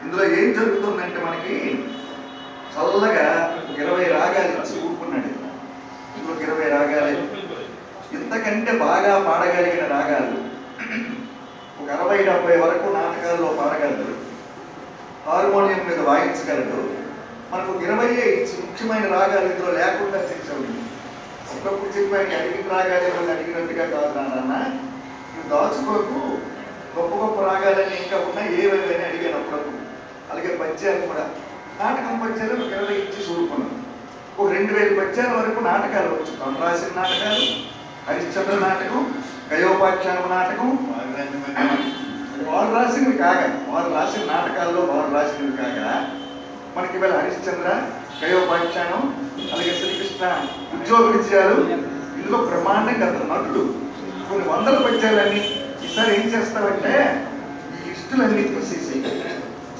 ఇందులో ఏం జరుగుతుందంటే మనకి చల్లగా 20 రాగాలు ఇచ్చి ఊరుకున్నాడు. ఇందులో 20 రాగాలు, ఇంతకంటే బాగా పాడగలిగిన రాగాలు ఒక 60-70 వరకు నాటకాల్లో పాడగలరు, హార్మోనియం మీద వాయించగలడు. మనకు 20 ఇచ్చి ముఖ్యమైన రాగాలు ఇందులో లేకుండా చేసావు. ఒకప్పుడు చెప్పాను అడిగిన రాగాలే వాళ్ళు అడిగినట్టుగా కాదు నాన్న, నువ్వు దాచుకోకు, గొప్ప గొప్ప రాగాలని ఇంకా ఉన్నాయి ఏవేవని అడిగాను అప్పుడప్పుడు. అలాగే పద్యాలు కూడా, నాటకం పద్యాలు 20 ఇచ్చి చూడుకున్నాను. ఒక 2000 పద్యాల వరకు నాటకాలు వచ్చు. తను రాసిన నాటకాలు, హరిశ్చంద్ర నాటకం, గయోపాఖ్యానం నాటకం, వారు రాసినవి కాగా, వారు రాసిన నాటకాల్లో వారు రాసినవి కాగా మనకి ఇవాళ హరిశ్చంద్ర, గయోపాఖ్యానం, అలాగే శ్రీకృష్ణ ఉద్యోగ విజయాలు, ఇందులో బ్రహ్మాండంగా అతను నటుడు. కొన్ని 100 పద్యాలన్నీ ఈసారి ఏం చేస్తామంటే ఈ లిస్టులన్నీ తీసేసి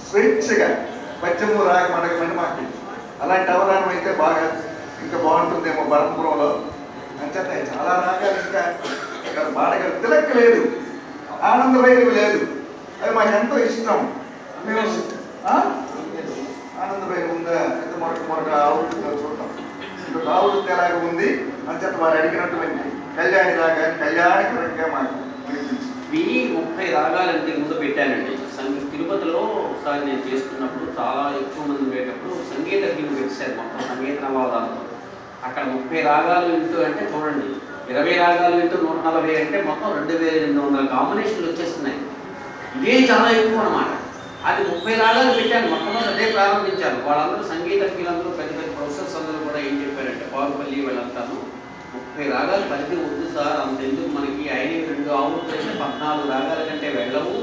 స్వేచ్ఛగా పద్యము రాగం అడగమని మాకు అలాంటి అవధానం అయితే బాగా ఇంకా బాగుంటుందేమో బరంపురంలో అంచేత చాలా రాగాలు ఇంకా పాడగల తిలక్ లేదు, ఆనందభైరవి లేదు, అది మాకు ఎంతో ఇష్టం. మేము ఆనందభైరవి ఉందా ఎంత మొరక ఆవుతుందో చూద్దాం. ఇంకా ఆవుతుంది ఎలాగ ఉంది అంచేత వారు అడిగినటువంటి కళ్యాణి రాగాన్ని కళ్యాణకరంగా మాకు వినిపించింది. ఈ 30 రాగాలంటే ముందు పెట్టానండి. తిరుపతిలో ఒకసారి నేను చేస్తున్నప్పుడు చాలా ఎక్కువ మంది ఉండేటప్పుడు సంగీత ఫిల్మ్ పెట్టారు మొత్తం సంగీత నవాదాలతో. అక్కడ 30 రాగాలు వింటూ అంటే చూడండి, 20 రాగాలు వింటూ 140 అంటే మొత్తం 2200 కాంబినేషన్లు వచ్చేస్తున్నాయి. ఇదే చాలా ఎక్కువ అనమాట. అది 30 రాగాలు పెట్టాను, మొట్టమొదటి అదే ప్రారంభించాను. వాళ్ళందరూ సంగీత ఫీలందరూ పెద్ద పెద్ద ప్రొఫెసర్స్ అందరూ కూడా ఏం చెప్పారంటే పారుపల్లి వాళ్ళంతాను 30 రాగాలు పరిధి వద్దు సార్, అంతెందుకు మనకి ఆయన 2 ఆవులు అయితే 14 రాగాల కంటే వెళ్ళవు,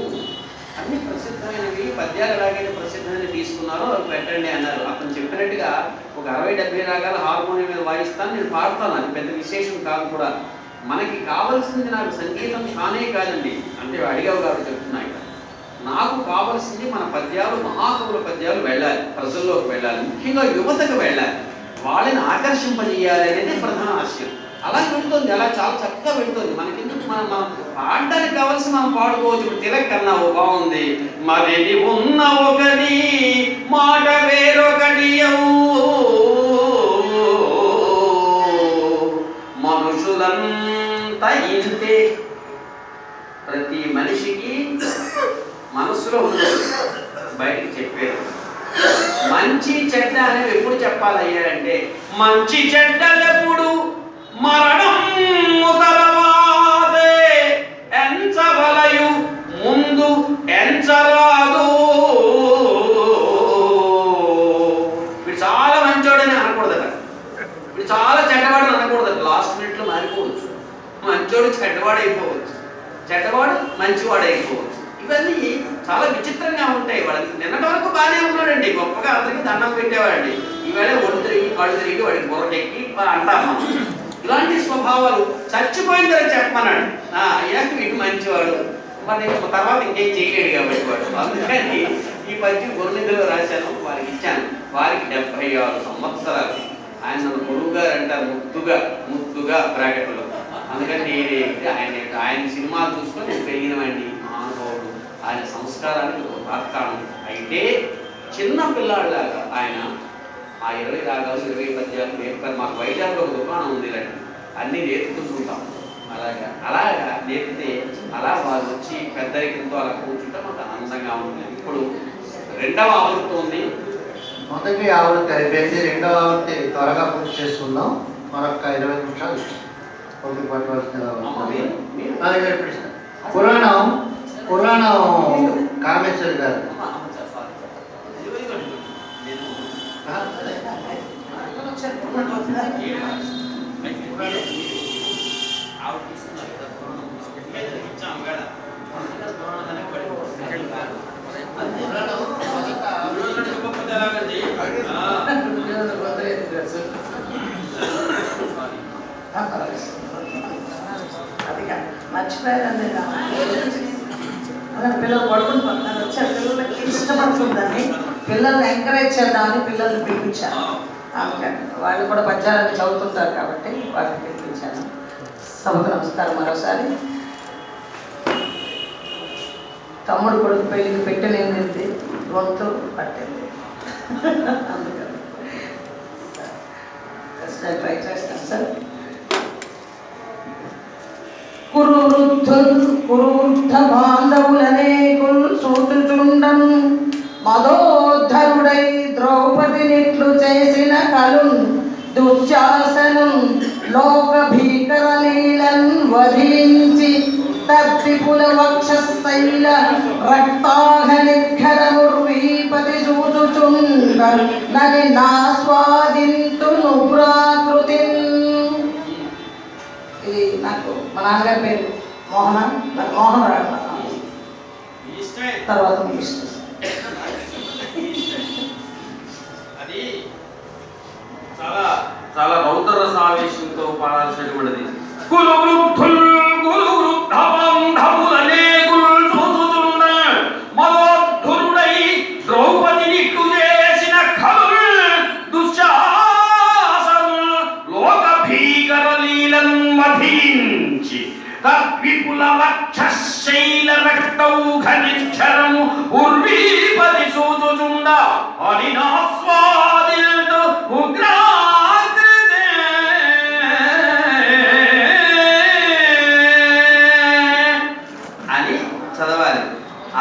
అన్ని ప్రసిద్ధమైనవి పద్యాలు ఎలాగైతే ప్రసిద్ధమైనవి తీసుకున్నారో అవి పెట్టండి అన్నారు. అతను చెప్పినట్టుగా ఒక 60-70 రాగాలు హార్మోనియం మీద వాయిస్తాను, నేను పాడతాను, అది పెద్ద విశేషం కాదు కూడా. మనకి కావాల్సింది నాకు సంగీతం కానే కాదండి, అంటే అడిగావు కాబట్టి చెప్తున్నా. నాకు కావాల్సింది మన పద్యాలు, మహాకవుల పద్యాలు వెళ్ళాలి, ప్రజల్లోకి వెళ్ళాలి, ముఖ్యంగా యువతకు వెళ్ళాలి, వాళ్ళని ఆకర్షింపజేయాలి అనేది ప్రధాన ఆశయం. అలా వెళుతుంది, అలా చాలా చక్కగా వెళుతుంది. మనకెందుకు మనం పాడడానికి కావాల్సి మనం పాడుకోవచ్చు. ఇప్పుడు తిలక్ అన్నావు బాగుంది, మరిది ఉన్న ఒకటి మాట వేరొకటి మనుషులంతా ఇంతే. ప్రతి మనిషికి మనసులో ఉండదు, బయటికి చెప్పేది. మంచి చెడ్డ అనేవి ఎప్పుడు చెప్పాలయ్యా అంటే, మంచి చెడ్డలెప్పుడు మరణం తరువాతే ఎంచవలయు ముందు ఎంచరాదు. వీడు చాలా మంచోడని అనకూడదట, వీడు చాలా చెడ్డవాడని అనకూడదట. లాస్ట్ మినిట్లో మారిపోవచ్చు, మంచోడు చెడ్డవాడైపోవచ్చు, చెడ్డవాడు మంచివాడైపోవచ్చు. ఇవన్నీ చాలా విచిత్రంగా ఉంటాయి. వాడికి నిన్నటి వరకు బాగానే ఉన్నాడండి, గొప్పగా అందరికీ దండం పెట్టేవాడండి. ఈవేళ ఒళ్ళు తిరిగి కళ్ళు తిరిగి వాడికి బుర్రకెక్కి అంటాము. ఇలాంటి స్వభావాలు చచ్చిపోయిన తర్వాత చెప్పమన్నాడు. అయ్యాక వీడు మంచివాడు, మరి తర్వాత ఇంకేం చేయలేడు కాబట్టి వాడు. అందుకని ఈ పద్యం గురునిధిలో రాశాను, వారికి ఇచ్చాను. వారికి 76 సంవత్సరాలు. ఆయన నన్ను కొడుకు గారు అంటారు, ముద్దుగా బ్రాకెట్లో. అందుకని ఆయన సినిమాలు చూసుకొని నేను పెరిగినవాడిని. మహానుభావుడు, ఆయన సంస్కారానికి ఒక తాత్కాలం. అయితే చిన్న పిల్లాడిలాగా ఆయన ఆ 20 రాగాలు 20 పద్యాలు నేర్పారు. మాకు వైజాగ్లో ఒక దుకాణం ఉంది, ఇలాంటి అన్నీ నేర్పుతుంటాం. అలాగా నేర్పితే అలా వాళ్ళు వచ్చి పెద్దరికంతో అలా కూర్చుంటే మాకు ఆనందంగా ఉంటుంది. ఇప్పుడు 2వ ఆవృత్తి ఉంది. మొదటి ఆవృత్తి అయిపోయింది, 2వ ఆవృత్తి త్వరగా పూర్తి చేసుకుందాం. మరొక 20 నిమిషాలు పురాణం కామేశ్వరి గారు మర్చిపోయారు పిల్లలు పడుకుని పడుతున్నారు. వచ్చారు, పిల్లలకి ఇష్టపడుతుందని పిల్లల్ని ఎంకరేజ్ చేద్దామని పిల్లల్ని పిలిపించాను. అందుకని వాళ్ళు కూడా పద్యాలను చదువుతుంటారు కాబట్టి వాళ్ళని పిలిపించాను. సభకు నమస్కారం మరోసారి. తమ్ముడు కొడుకు పెళ్ళికి పెట్టలేనిది గొంతు పట్టింది, అందుకని ట్రై చేస్తాను సార్. కురువృద్ధ బాంధవులనే చూచుచుండం మదోద్ధరుడై ద్రౌపదినిట్లు చేసిన కలున్ దుశ్శాసనం లోక భీకర లీలన్ వధించి తద్విపుల వక్షస్థైల రక్తాహ నిర్ఘరముర్వీపతి చూచుచుండ నని నాస్వాదింతును ప్రాకృతిన్. ఇది నాకు మా నాన్నగారి పేరు మోహన్, నాకు మోహన్ రాడు. తర్వాత మీకు ఇష్టం. అది చాలా చాలా రౌద్ర రసావేశంతో పాడాల్సినటువంటిది. కులు వృద్ధుల్ కులు వృద్ధ బాంధవులనే కుల్ చూచుచుండ అనినాస్వాదిల్తు ఉగ్రాకృతే అని చదవాలి.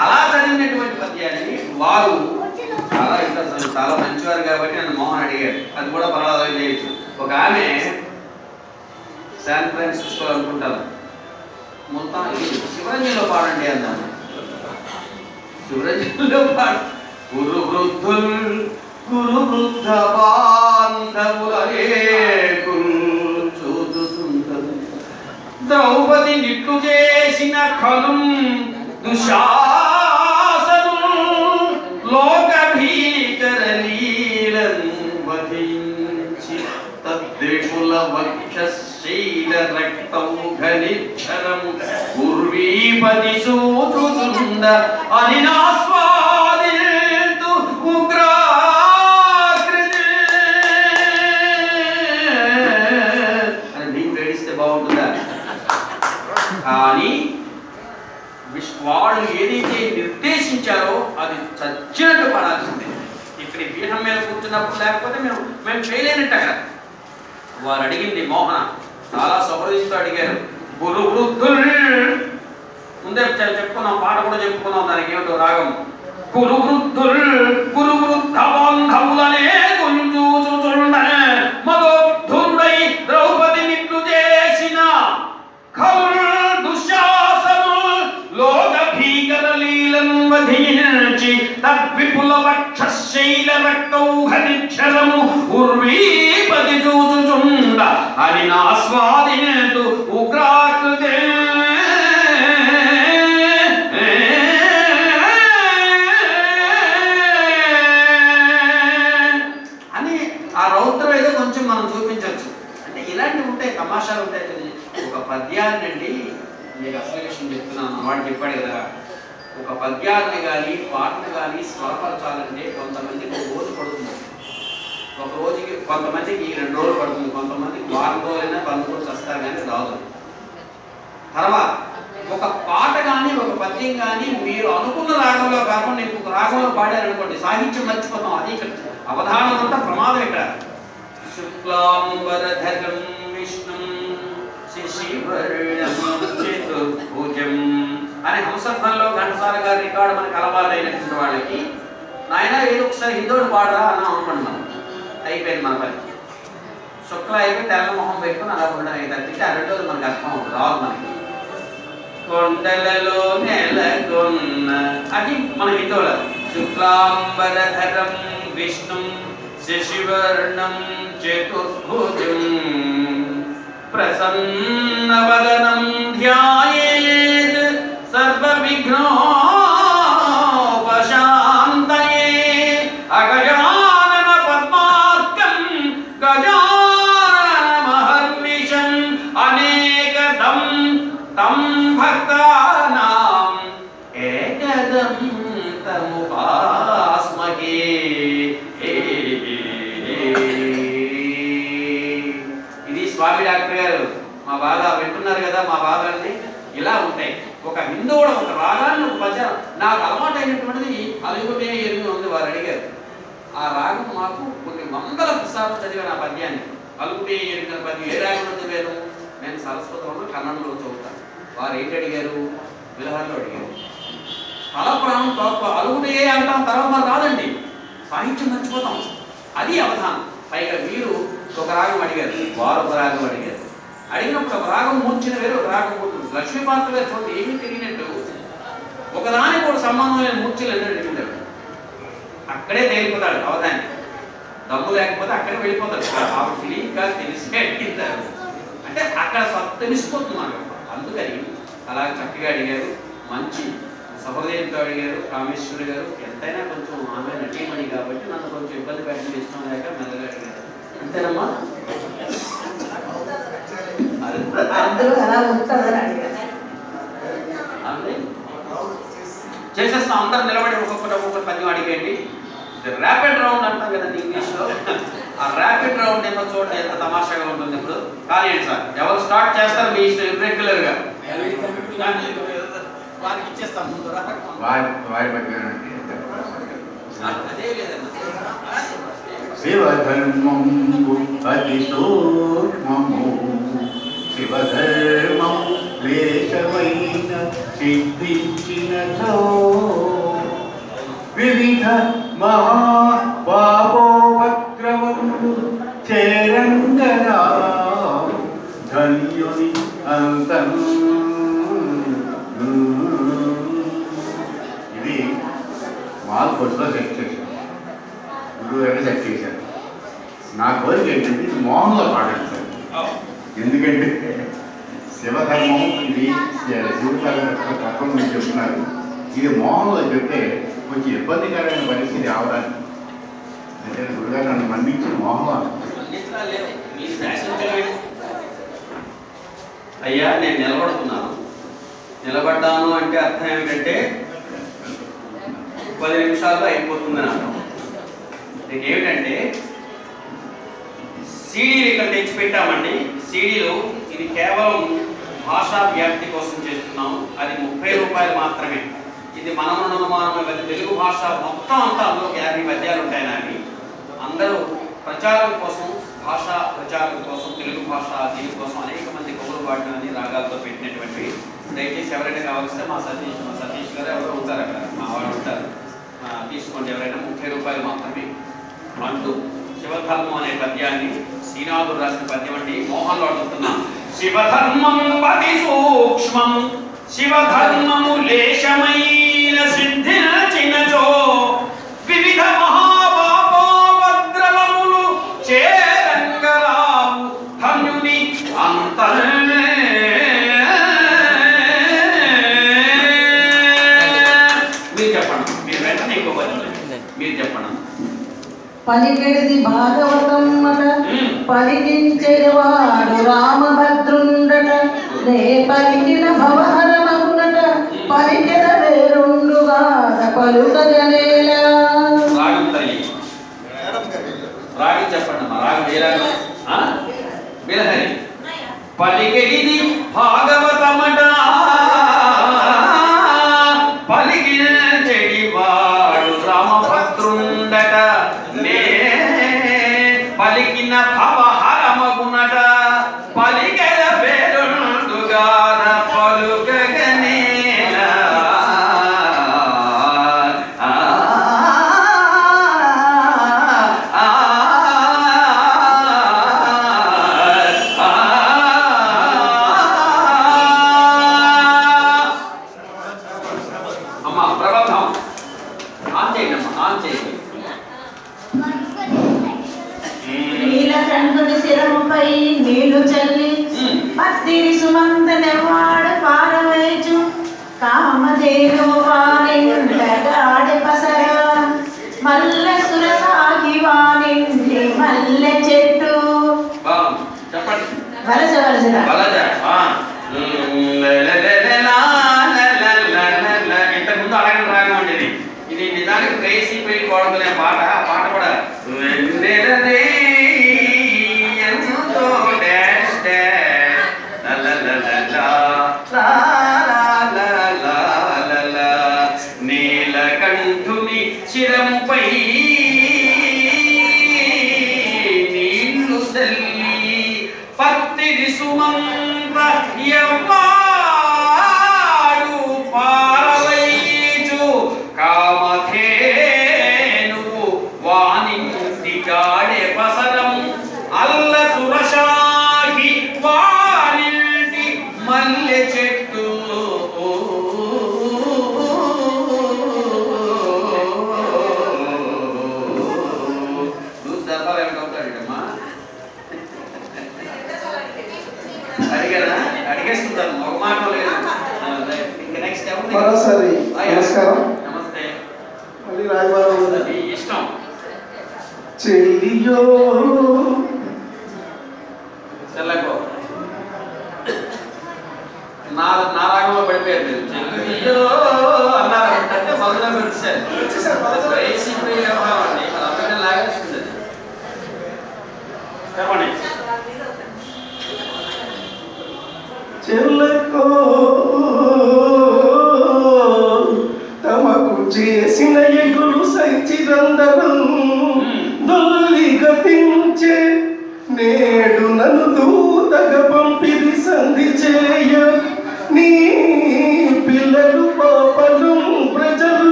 అలా చదివినటువంటి పద్యాన్ని వారు చాలా ఇంట్రెస్ట్, చాలా మంచివారు కాబట్టి నన్ను మోహన్ అడిగాడు. అది కూడా పర్వాలేదు చేయొచ్చు. ఒక ఆమె శాన్ ఫ్రాన్సిస్కో అనుకుంటారు, మొత్తం శివరంజనిలో పాడండి అన్నాను. శివరంజనిలో పాడు. గురు వృద్ధ బాంధవులరేకుల్ చూచుచుంటదు ద్రౌపది నిట్టు చేసిన ఖలు దుశాసను లోక భీకర లీలను వధించి తద్విపుల వక్షశీల రక్తౌఘనిక్షరం పూర్వీపది సూచుచుండ అనినాస్వాదిల్తు ఉగ్రాకృతి. అని నీకు ఏడిస్తే బాగుంటుందా? కానీ వాళ్ళు ఏదైతే నిర్దేశించారో అది చచ్చినట్టు పడాల్సిందే. ఇక్కడ పీఠం మీద కూర్చున్నప్పుడు లేకపోతే మేము చేయలేనట్టు. అక్కడ వారు అడిగింది మోహన చాలా సౌహృదయంతో అడిగారు. గురు వృద్ధుల్ ముందే చెప్పుకున్నాం, పాట కూడా చెప్పుకున్నాం. దానికి ఏమిటో రాగం. గురు వృద్ధుల్ గురు వృద్ధ బాంధవులనే గుంజూచుచుండె మదోద్ధుడై ద్రౌపది నిట్లు చేసిన ఖలు దుశ్శాసను లోక భీకర లీలను వధించి తద్విపుల వక్షశైల రక్తౌఘనిక్షరము ఉర్వీపది చూచుచుండ హరినాస్వాదినేతు ఉగ్రాకృతే అని ఆ రౌద్రం ఏదో కొంచెం మనం చూపించవచ్చు. అంటే ఇలాంటివి ఉంటాయి, తమాషాలు ఉంటాయి. ఒక పద్యాన్ని అండి, మీకు అసలు విషయం చెప్తున్నాను, వాడు చెప్పాడు కదా, ఒక పద్యాన్ని కానీ పాటను కానీ స్వరపరచాలంటే కొంతమందికి ఒక రోజు పడుతుంది, ఒక రోజుకి కొంతమందికి 2 రోజులు పడుతుంది, కొంతమందికి వారం రోజులైనా 10 రోజులు వస్తారు కానీ రాదు. తర్వాత ఒక పాట కానీ ఒక పద్యం కానీ మీరు అనుకున్న రాగంలో కాకుండా ఇంకొక రాగంలో పాడారనుకోండి, సాహిత్యం మర్చిపోతాం. అది ఇక్కడ అవధానం అంతా ప్రమాదం. ఇక్కడ శుక్లాంబరధరం విష్ణుం శశివర్ణం చతుర్భుజం అని హంసధ్వంలో ఘంటసాల గారి రికార్డు మనకు అలవాటైనటువంటి వాళ్ళకి, నాయన ఏదో ఒకసారి హిందోడు పాడరా అన్నాం అనుకుంటున్నాం. అయిపోయింది మన పని. శుక్ల అయిపోయి తెల్ల మొహం పెట్టుకుని అలా ఉండడం అయితే తప్పితే ఆ 2 రోజులు మనకు అర్థం అవుతుంది, రాదు మనకి. కొండలలో నెలకొన్న అది మన హిందోళ. శుక్లాంబరధరం విష్ణుం శశివర్ణం చతుర్భుజం ప్రసన్నవదనం ధ్యాయేత్ సర్వవిఘ్నోపశాంతయే అగజానన పద్మార్కం గజాననమహర్నిశం అనేకదం తం భక్తానాం ఏకదం తముపాస్మహే. ఇది స్వామి డాక్టర్ గారు మా బాధ వింటున్నారు కదా, మా బాధల్ని ఇలా ఉంటాయి. ఒక హిందువుడు ఒక రాగాన్ని ఒక పద్యం నాకు అలవాటు అయినటువంటిది అలుగునే ఎరుగు ఉంది. వారు అడిగారు, ఆ రాగం మాకు కొన్ని వందల పుస్తకాలు చదివాను. ఆ పద్యాన్ని అలుగునే ఎరుగిన పద్యం ఏ రాగంలో చదివాను? నేను సరస్వతంలో కన్నడలో చదువుతాను. వారు ఏంటి అడిగారు? విలహాల్లో అడిగారు. ఫలప్రాణం తప్ప అలుగునే అంటాం, తర్వాత మరి రాదండి, సాహిత్యం మర్చిపోతాం. అది అవధానం. పైగా మీరు ఒక రాగం అడిగారు, వారు ఒక రాగం అడిగారు. అడిగినప్పుడు ఒక రాగం మూర్చిన వేరు, ఒక రాగం పోతుంది. లక్ష్మీపాత్ర గారు చూడండి, ఏమీ తెలియనట్టు ఒకదానికి కూడా సంబంధం లేని మూర్ఛలు ఎన్నో అడిగిందాడు. అక్కడే తేలిపోతాడు అవధాన్ని. దమ్ము లేకపోతే అక్కడే వెళ్ళిపోతాడు. ఆవిడ తెలియక తెలిసి అడిగిందారు అంటే అక్కడ తెలిసిపోతుంది నాకు. అందుకని అలా చక్కగా అడిగారు, మంచి సహృదయంతో అడిగారు. కామేశ్వరి గారు ఎంతైనా కొంచెం ఆమె నటీమణి కాబట్టి నన్ను కొంచెం ఇబ్బంది పెట్టడం ఇష్టం లేక మెల్లగా అడిగారు. అంతేనమ్మా? చేసేస్తాం. అందరు నిలబడి ఒక్కొక్కటి పద్యం అడిగేయండి. ర్యాపిడ్ రౌండ్ అంటాం కదండి ఇంగ్లీష్లో. ఆ ర్యాపిడ్ రౌండ్ ఏమో చూడండి ఎంత తమాషాగా ఉంటుంది. ఇప్పుడు కానీ సార్ ఎవరు స్టార్ట్ చేస్తారు మీ ఇష్టం, ఇర్రెగ్యులర్గా వారికి ఇచ్చేస్తాం ముందు. వారి పద్యం అదే శివధర్మంబు అతి సూక్ష్మము శివధర్మం లేశమైన సిద్ధించినదో వివిధ మహాపాపోపక్రమములు చేరంగరా ధన్యుని అంతం. ఇది మాల్ కోర్సులో సెట్ చేశాను, గురువు గారు సెట్ చేశారు. నా కోరిక ఏంటంటే ఇది మోహన్లో పాడండి సార్. ఎందుకంటే శివధర్మం ఇది తత్వం మీరు చెప్తున్నారు, ఇది మోహన్లో చెప్తే కొంచెం ఇబ్బందికరమైన పరిస్థితి అవడానికి అంటే గురుగారు నన్ను మన్నించి మోహన్ అయ్యా నేను నిలబడుతున్నాను. నిలబడ్డాను అంటే అర్థం ఏమిటంటే 10 నిమిషాల్లో అయిపోతుందని అర్థం. ఏమిటంటే సీడీలు ఇక్కడ తెచ్చిపెట్టామండి. సీడీలు ఇది కేవలం భాషా వ్యాప్తి కోసం చేస్తున్నాము. అది 30 రూపాయలు మాత్రమే. ఇది మనమనమానమే తెలుగు భాష మొత్తం అంతా అందులో 50 పద్యాలు ఉంటాయి. నావి అందరూ ప్రచారం కోసం, భాషా ప్రచారం కోసం, తెలుగు భాష దీనికోసం అనేక మంది కవులు పాటలని రాగాలతో పెట్టినటువంటి. దయచేసి ఎవరైనా కావాల్స్తే మా సతీష్ గారు ఎవరో ఉంటారు అక్కడ, మా వాళ్ళు ఉంటారు, తీసుకోండి. ఎవరైనా 30 రూపాయలు మాత్రమే అంటూ శివధర్మం అనే పద్యాన్ని శ్రీనాథుడు రాసిన పద్యం అండి. మోహన్లో అడుగుతున్నా. శివధర్మం అతి సూక్ష్మం శివధర్మము లేశమైన సిద్ధించినచో వివిధ మహాపాపోపద్రవములు చేరంగరావు ధన్యుని అంతర్నే. మీరు చెప్పండి, మీరు వెంటనే ఇంకో పద్యం మీరు చెప్పండి. పలికెడిది భాగవతం మట పలికించేవాడు రామభద్రుండట నే పలికిన భవహరమగునట పలికెద వేరుండుగా పలుకగనేలా. రాగం చెప్పండి అమ్మా. రాగం ఏ రాగం? బిలహరి. పలికెడిది భాగవతమట పలికించేవాడు రామభద్రుండట నే పలికిన భవహరమగునట పలికెద వేరుండుగా పలుకగనేలా. అమ్మా ప్రబంధం ఆన్ చేయండి అమ్మా, ఆన్ చేయండి. నీలకంఠుడి శిరముపై నీళ్లు చల్లి పత్తిరి సుమంత నెవ్వాడు పారవేచు కామధేను వానిండగాడి పసర మల్లె సురసాగి వానిండి మల్లె చెట్టు. చెప్పండి. వలస వలసగా ఇంతకుముందు అడగని రాగం అండి ఇది. ఇది నిజానికి ట్రేసీ పెయిల్ కోడలే పాట. ఆ పాట కూడా నీలకంఠుని శిరముపై నీళ్లు తల్లి పత్తిరి సుమంత యవ్వాడు పారవైచు కామధేను వానింటి గాడే పసరం అల్ల సురశాహి వానింటి మల్లె చెట్టు. అడిగారా? అడిగేస్తుంటారు, ఒక మాట లేదు. ఇంకా నెక్స్ట్ మరోసారి నమస్కారం. నమస్తే. మళ్ళీ రాయబారం మీ ఇష్టం. చెయ్యో తెల్లకో నా రాగంలో పడిపోయారు మీరు. చెయ్యో అన్నారు అంటే మొదలు పెట్టారు. ఏసీ ప్రియ వ్యవహారం అండి, అది అప్పటికే లాగేస్తుంది. చెప్పండి. చెల్లకో తమకు చేసిన ఎగులు సంచిరందరం దొల్లి పంచే నేడు నన్ను దూతగా పంపిది సంధి చేయ నీ పిల్లలు పాపలు ప్రజలు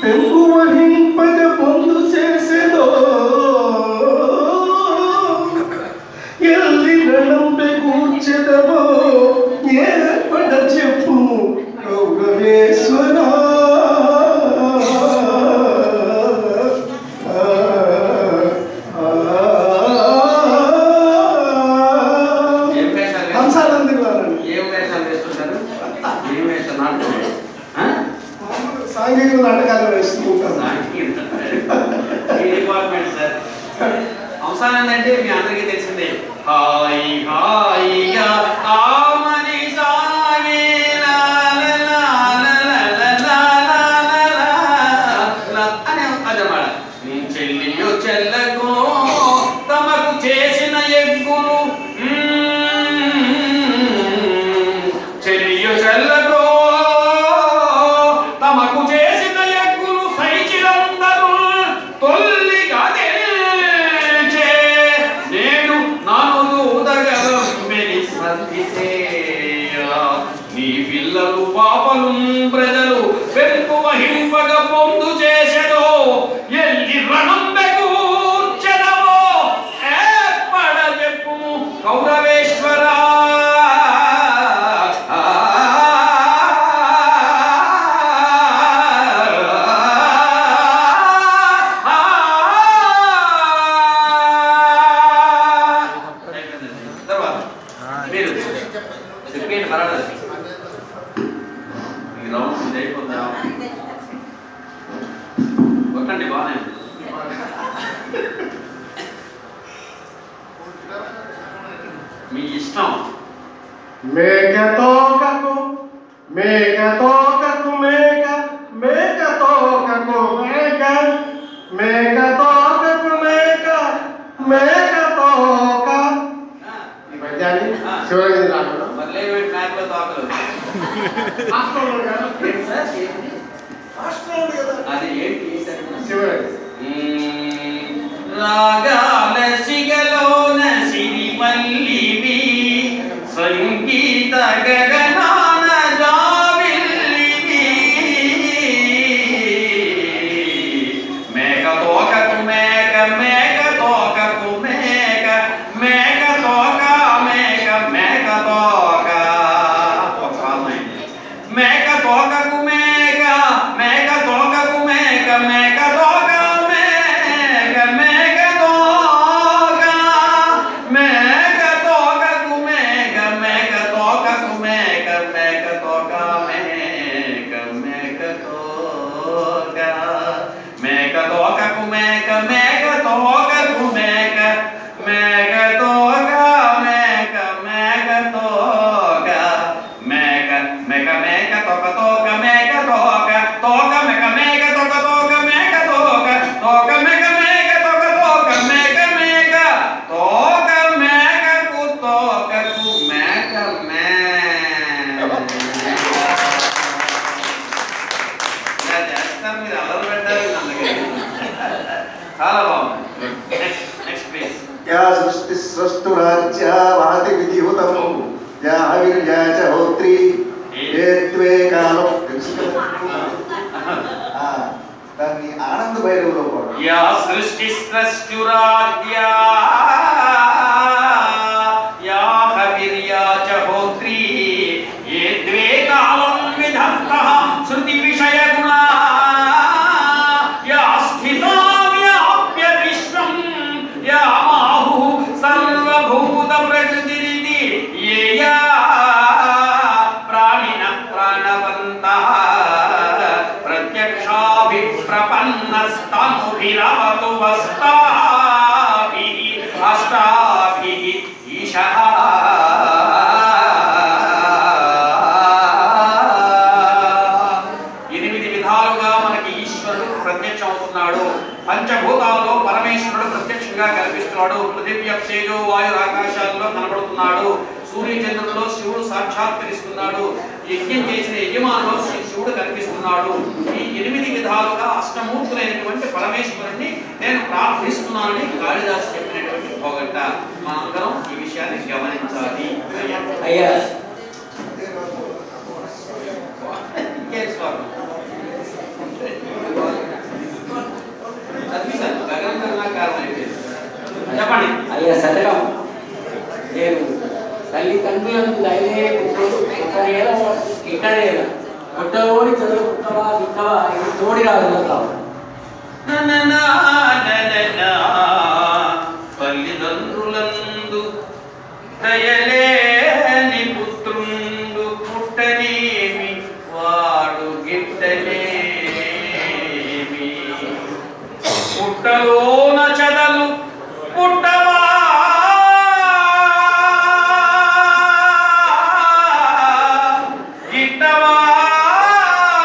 పెంపు వహింపగ పొందు చేసేదో ఎల్లి రణంపై కూర్చెదవో ఏర్పడ చెప్పు గౌరవేశ్వరా. సాంఘిక నాటకాలు వేస్తూ ఉంటాను. అంశాలు అంటే మీ అందరికీ తెలిసిందే. హాయి హాయిగా ఆమని సాగే అనే అదన్నమాట. నీ చెల్లియో చెల్లకు తమకు చేసిన ఎగ్గులు చెల్లియో చెల్లకు తమకు చేసిన ఎగ్గులు సైచిరందరూ తొల్లిగా తెలిచే నేను నన్ను ఉదగలం నీ పిల్లలు పాపలు ప్రజలు పెంపు వహింపగ పొందు చేసెదో ఎల్లి రణం కూర్చెదవో ఏర్పడ చెప్పు కౌరవేశ్వరా. ఒక్కండి బాగానే మీ ఇష్టం. మేక తోకకు మేక తోకకు మేక మేక తోకకు మేక మేక తోకకు మేక మేక తోక. ఈ పద్యాన్ని శివరంజన్ రాకుండా మేకలో తోకలు అది ఏంటి రాగాల సిగలోన సిరిమల్లివి సంగీత గగనాన జావిల్లివి మేక తోకకు మేక మేక తోకకు మేక మేక తోక మేక మేక తోక మేక తోకకు మేక మేక తోకకు మేక మేక తోక మేక మేక తోక మేక తోకకు మేక మేక తోకకు మేక మేక తోక మేక మేక తోక మేక తోకకు మేక మేక తోకకు మేక మేక తోక మేక మేక తోక మేక మేక మేక తోక తోక మేక తోక తోక మేక మేక తోక తోక మేక తోక తోక మేక మేక తోక తోక మేక మేక తోక మేకకు తోకకు మేక చేస్తాను. మీరు అలలు పెట్టారు అందుకే చాలా బాగుంది. Next please. యా సృష్టి సృష్టురాజ్య వాతి విధిహుతము యా హవిర్యా చ హోత్రి ఏ త్వే కాలం. తెలుసు కదా దాన్ని ఆనంద భైరవులో కూడా యా సృష్టి సృష్టురాజ్య యా హవిర్యా చ హోత్రి ఏ ద్వే కాలం విధత్తః శృతి విషయ గుణా యా స్థితాం యాప్య విశ్వం యా మాహు సర్వభూత ప్రకృతిరితి యా ప్రాణిన ప్రాణవంతః ప్రపన్నస్తనుభిరవతు వస్తాభిః అష్టాభిః ఈశః. ఎనిమిది విధాలుగా మనకి ఈశ్వరుడు ప్రత్యక్షం అవుతున్నాడు. పంచభూతాల్లో పరమేశ్వరుడు ప్రత్యక్షంగా కనిపిస్తున్నాడు. పృథివ్య తేజో వాయు ఆకాశాల్లో కనబడుతున్నాడు. సూర్యచంద్రుల్లో శివుడు సాక్షాత్కరిస్తున్నాడు. యజ్ఞం చేసిన యజమానులో శివుడు కనిపిస్తున్నాడు. ఈ ఎనిమిది విధాలుగా అష్టమూర్తులైనటువంటి పరమేశ్వరుణ్ణి నేను ప్రార్థిస్తున్నానని కాళిదాసు చెప్పినటువంటి ఒకట మనందరం ఈ విషయాన్ని గమనించాలి. అయ్యా ఇంకేం స్వామి చదివిసాను గగనం కరుణాకారం అయిపోయింది. చెప్పండి. అయ్యా శతకం నేను తల్లి తండ్రులకు దయలే ఇక్కడేనా పుట్టోడి చదువు పుట్టవా వింటవా ఇది తోడి రాదు తల్లిదండ్రులందు దయలేని పుత్రుండు పుట్టనేమి వాడు గిట్టలేమి పుట్టలో